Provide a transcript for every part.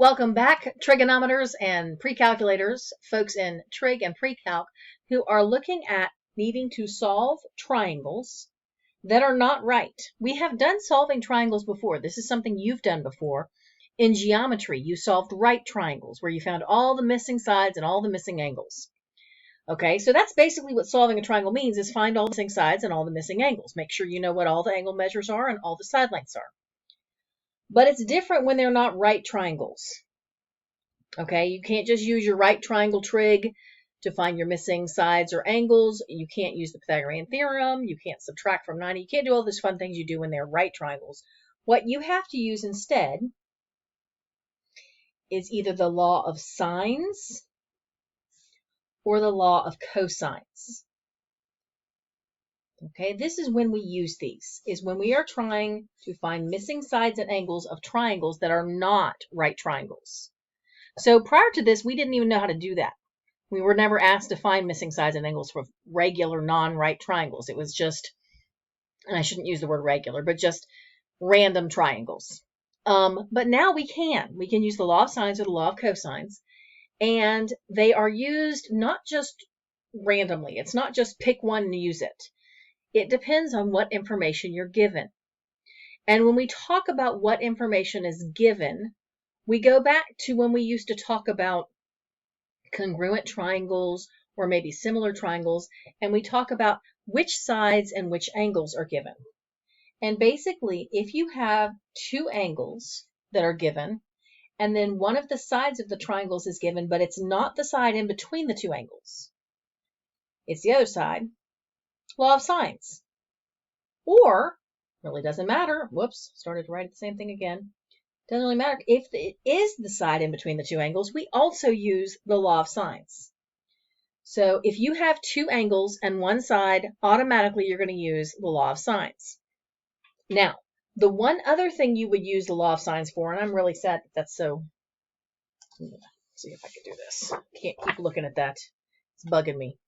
Welcome back, trigonometers and pre-calculators, folks in trig and pre-calc who are looking at needing to solve triangles that are not right. We have done solving triangles before. This is something you've done before. In geometry, you solved right triangles where you found all the missing sides and all the missing angles. Okay, so that's basically what solving a triangle means, is find all the missing sides and all the missing angles. Make sure you know what all the angle measures are and all the side lengths are. But it's different when they're not right triangles. Okay, you can't just use your right triangle trig to find your missing sides or angles. You can't use the Pythagorean theorem. You can't subtract from 90. You can't do all those fun things you do when they're right triangles. What you have to use instead is either the law of sines or the law of cosines. Okay, this is when we use these, is when we are trying to find missing sides and angles of triangles that are not right triangles. So prior to this, we didn't even know how to do that. We were never asked to find missing sides and angles for regular non-right triangles. It was just, and I shouldn't use the word regular, but just random triangles. But now we can. We can use the law of sines or the law of cosines, and they are used not just randomly. It's not just pick one and use it. It depends on what information you're given. And when we talk about what information is given, we go back to when we used to talk about congruent triangles or maybe similar triangles, and we talk about which sides and which angles are given. And basically, if you have two angles that are given, and then one of the sides of the triangles is given, but it's not the side in between the two angles, it's the other side, law of sines. Or, really doesn't matter, whoops, started to write the same thing again. Doesn't really matter. If it is the side in between the two angles, we also use the law of sines. So if you have two angles and one side, automatically you're going to use the law of sines. Now, the one other thing you would use the law of sines for, and I'm really sad that that's so, let's see if I can do this. Can't keep looking at that. It's bugging me.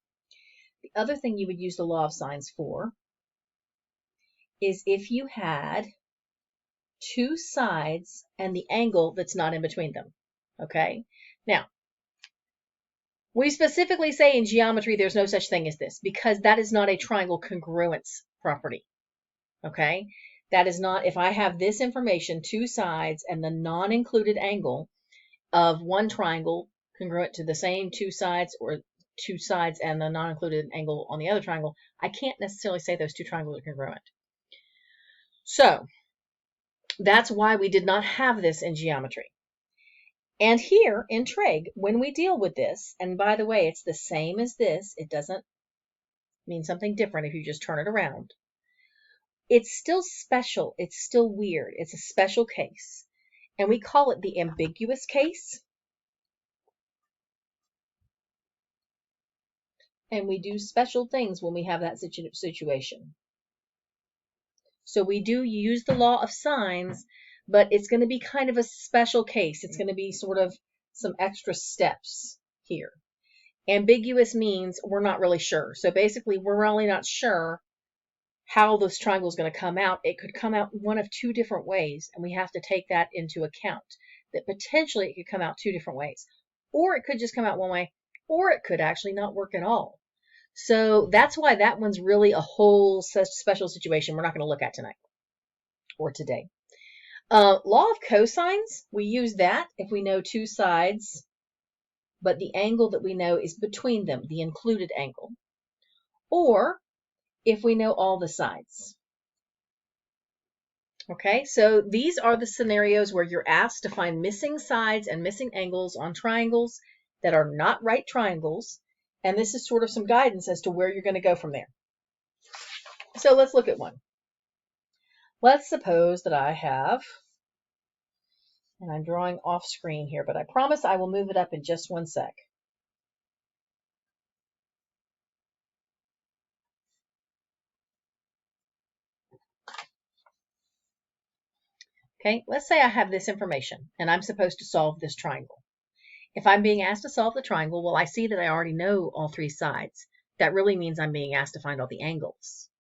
The other thing you would use the law of sines for is if you had two sides and the angle that's not in between them. Okay? Now, we specifically say in geometry there's no such thing as this because that is not a triangle congruence property. Okay? That is not, if I have this information, two sides and the non-included angle of one triangle congruent to the same two sides, or two sides and the non-included angle on the other triangle, I can't necessarily say those two triangles are congruent. So, that's why we did not have this in geometry. And here in trig, when we deal with this, and by the way, it's the same as this, it doesn't mean something different if you just turn it around. It's still special, it's still weird, it's a special case. And we call it the ambiguous case. And we do special things when we have that situation. So we do use the law of sines, but it's going to be kind of a special case. It's going to be sort of some extra steps here. Ambiguous means we're not really sure. So basically, we're really not sure how this triangle is going to come out. It could come out one of two different ways, and we have to take that into account, that potentially it could come out two different ways. Or it could just come out one way, or it could actually not work at all. So that's why that one's really a whole special situation we're not going to look at tonight or today. Law of cosines, we use that if we know two sides, but the angle that we know is between them, the included angle. Or if we know all the sides. Okay, so these are the scenarios where you're asked to find missing sides and missing angles on triangles that are not right triangles. And this is sort of some guidance as to where you're going to go from there. So let's look at one. Let's suppose that I have, and I'm drawing off screen here, but I promise I will move it up in just one sec. Okay, let's say I have this information and I'm supposed to solve this triangle. If I'm being asked to solve the triangle, well, I see that I already know all three sides. That really means I'm being asked to find all the angles.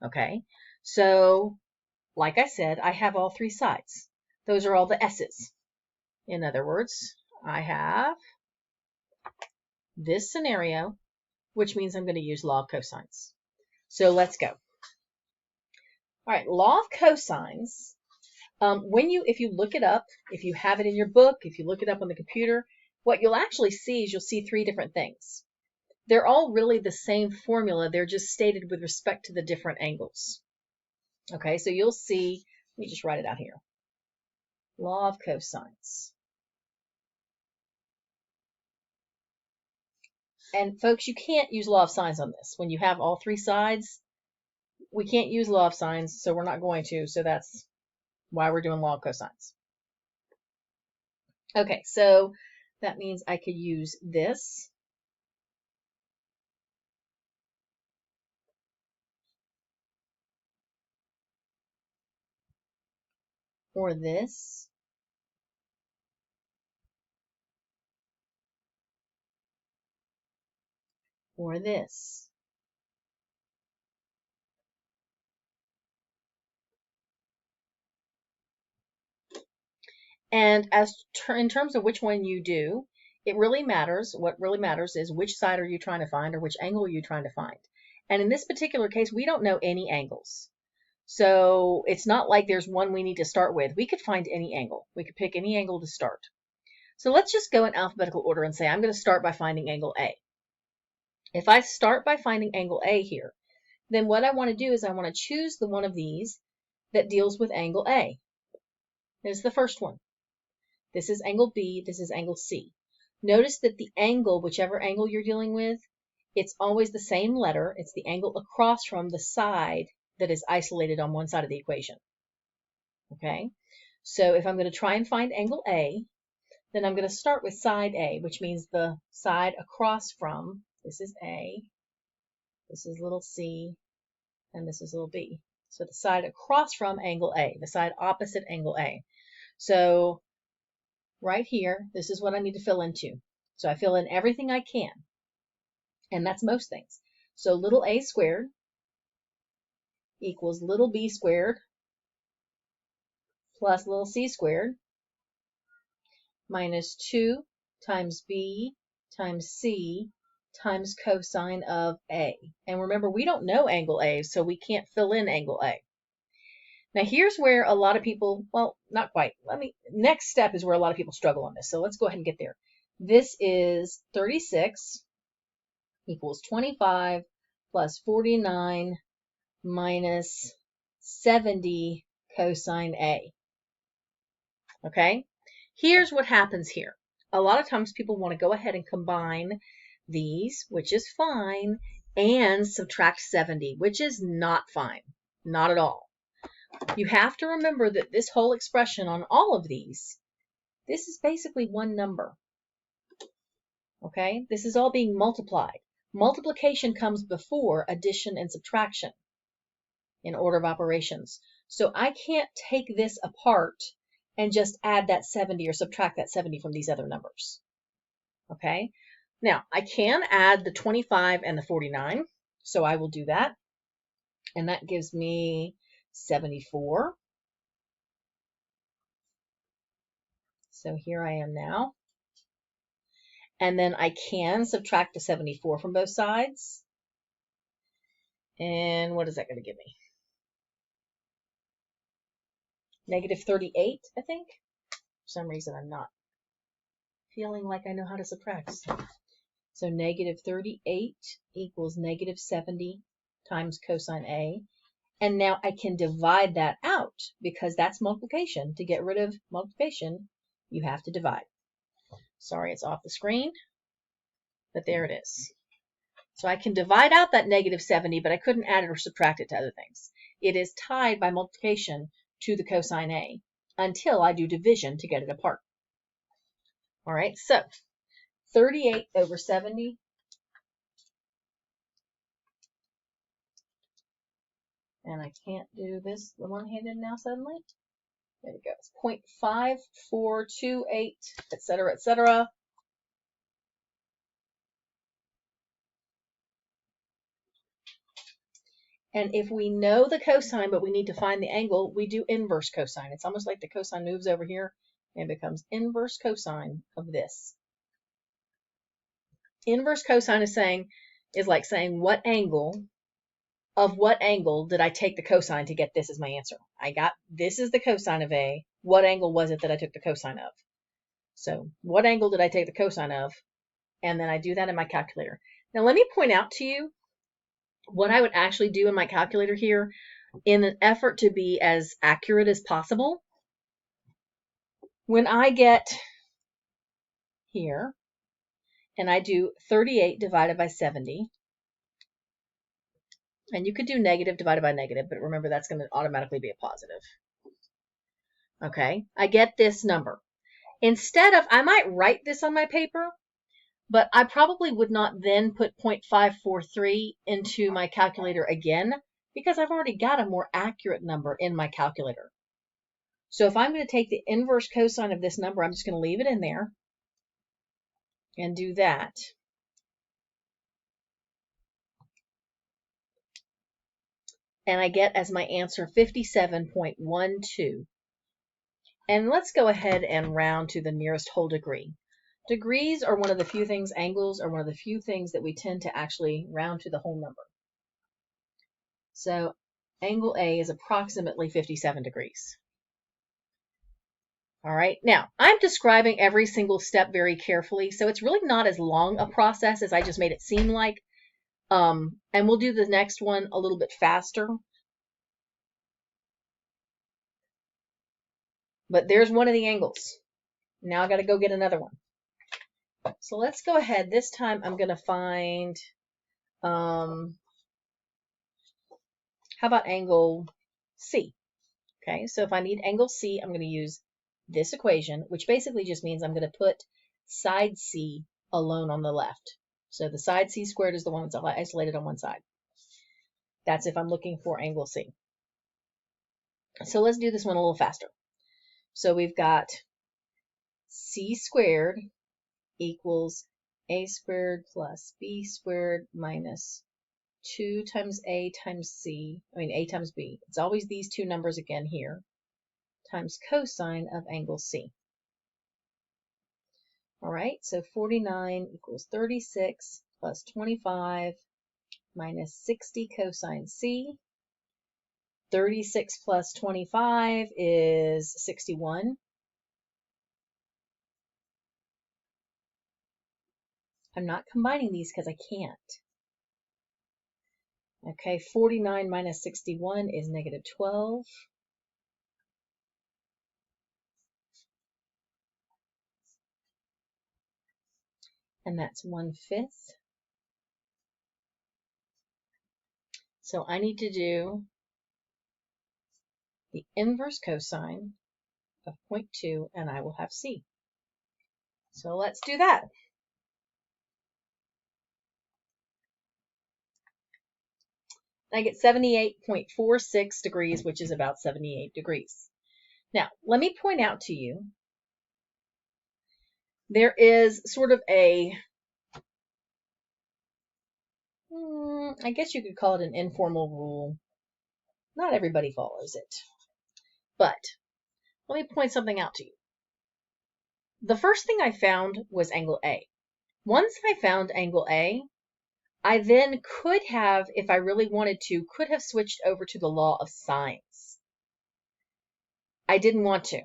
Okay, so like I said, I have all three sides. Those are all the S's In other words, I have this scenario, which means I'm going to use law of cosines. So let's go. All right, law of cosines. If you look it up, if you have it in your book, if you look it up on the computer, what you'll actually see is you'll see three different things. They're all really the same formula. They're just stated with respect to the different angles. Okay, so you'll see, let me just write it out here. Law of cosines. And folks, you can't use law of sines on this. When you have all three sides, we can't use law of sines, so we're not going to. So that's why we're doing law of cosines. Okay, so that means I could use this. Or this. Or this. And in terms of which one you do, it really matters. What really matters is which side are you trying to find or which angle are you trying to find. And in this particular case, we don't know any angles. So it's not like there's one we need to start with. We could find any angle. We could pick any angle to start. So let's just go in alphabetical order and say I'm going to start by finding angle A. If I start by finding angle A here, then what I want to do is I want to choose the one of these that deals with angle A. There's the first one. This is angle B, this is angle C. Notice that the angle, whichever angle you're dealing with, it's always the same letter. It's the angle across from the side that is isolated on one side of the equation. Okay, so if I'm going to try and find angle A, then I'm going to start with side A, which means the side across from, this is A, this is little c, and this is little b. So the side across from angle A, the side opposite angle A. So right here, this is what I need to fill into. So I fill in everything I can, and that's most things. So little a squared equals little b squared plus little c squared minus 2 times b times c times cosine of A. And remember, we don't know angle A, so we can't fill in angle A. Now here's where a lot of people, well, not quite. Next step is where a lot of people struggle on this. So let's go ahead and get there. This is 36 equals 25 plus 49 minus 70 cosine A. Okay? Here's what happens here. A lot of times people want to go ahead and combine these, which is fine, and subtract 70, which is not fine. Not at all. You have to remember that this whole expression on all of these, this is basically one number. Okay? This is all being multiplied. Multiplication comes before addition and subtraction in order of operations. So I can't take this apart and just add that 70 or subtract that 70 from these other numbers. Okay? Now, I can add the 25 and the 49, so I will do that. And that gives me 74. So here I am now. And then I can subtract the 74 from both sides. And what is that going to give me? Negative 38, I think. For some reason, I'm not feeling like I know how to subtract. So negative 38 equals negative 70 times cosine A. And now I can divide that out because that's multiplication. To get rid of multiplication, you have to divide. Sorry, it's off the screen, but there it is. So I can divide out that negative 70, but I couldn't add it or subtract it to other things. It is tied by multiplication to the cosine A until I do division to get it apart. All right, so 38 over 70. And I can't do this one-handed now suddenly. There we go. It's 0.5428, etc., etc. And if we know the cosine, but we need to find the angle, we do inverse cosine. It's almost like the cosine moves over here It becomes inverse cosine of this. Inverse cosine is like saying what angle did I take the cosine to get this as my answer? I got this is the cosine of A. What angle was it that I took the cosine of? So what angle did I take the cosine of? And then I do that in my calculator. Now let me point out to you what I would actually do in my calculator here in an effort to be as accurate as possible. When I get here and I do 38 divided by 70, and you could do negative divided by negative, but remember that's going to automatically be a positive. Okay, I get this number. Instead of, I might write this on my paper, but I probably would not then put 0.543 into my calculator again because I've already got a more accurate number in my calculator. So if I'm going to take the inverse cosine of this number, I'm just going to leave it in there and do that. And I get as my answer 57.12. And let's go ahead and round to the nearest whole degree. Degrees are one of the few things, angles are one of the few things that we tend to actually round to the whole number. So angle A is approximately 57 degrees. All right, now I'm describing every single step very carefully, so it's really not as long a process as I just made it seem like. And we'll do the next one a little bit faster. But there's one of the angles. Now I got to go get another one. So let's go ahead. This time I'm going to find, how about angle C? Okay, so if I need angle C, I'm going to use this equation, which basically just means I'm going to put side C alone on the left. So the side C squared is the one that's isolated on one side. That's if I'm looking for angle C. So let's do this one a little faster. So we've got C squared equals A squared plus B squared minus 2 times A times C, A times B. It's always these two numbers again here, times cosine of angle C. All right, so 49 equals 36 plus 25 minus 60 cosine C. 36 plus 25 is 61. I'm not combining these because I can't. Okay, 49 minus 61 is negative 12. And that's 1/5. So I need to do the inverse cosine of 0.2, and I will have C. So let's do that. I get 78.46 degrees, which is about 78 degrees. Now, let me point out to you, there is sort of a, I guess you could call it an informal rule. Not everybody follows it. But let me point something out to you. The first thing I found was angle A. Once I found angle A, I then could have, if I really wanted to, could have switched over to the law of sines. I didn't want to.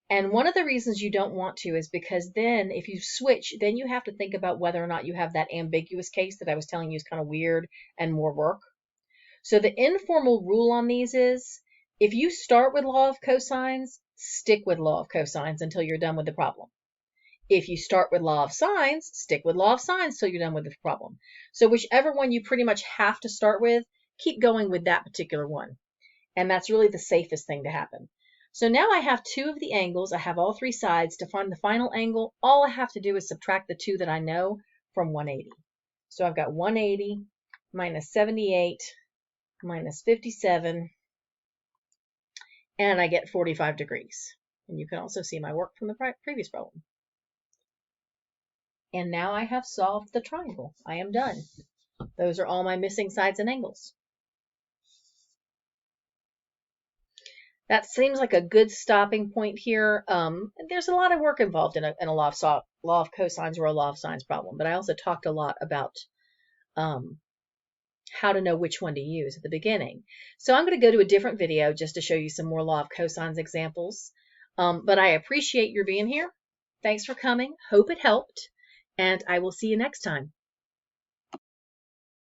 And one of the reasons you don't want to is because then if you switch, then you have to think about whether or not you have that ambiguous case that I was telling you is kind of weird and more work. So the informal rule on these is, if you start with law of cosines, stick with law of cosines until you're done with the problem. If you start with law of sines, stick with law of sines till you're done with the problem. So whichever one you pretty much have to start with, keep going with that particular one. And that's really the safest thing to happen. So now I have two of the angles. I have all three sides. To find the final angle, all I have to do is subtract the two that I know from 180. So I've got 180 minus 78 minus 57, and I get 45 degrees. And you can also see my work from the previous problem. And now I have solved the triangle. I am done. Those are all my missing sides and angles. That seems like a good stopping point here. There's a lot of work involved in a law of cosines or a law of sines problem, but I also talked a lot about how to know which one to use at the beginning. So I'm going to go to a different video just to show you some more law of cosines examples. But I appreciate your being here. Thanks for coming. Hope it helped, and I will see you next time.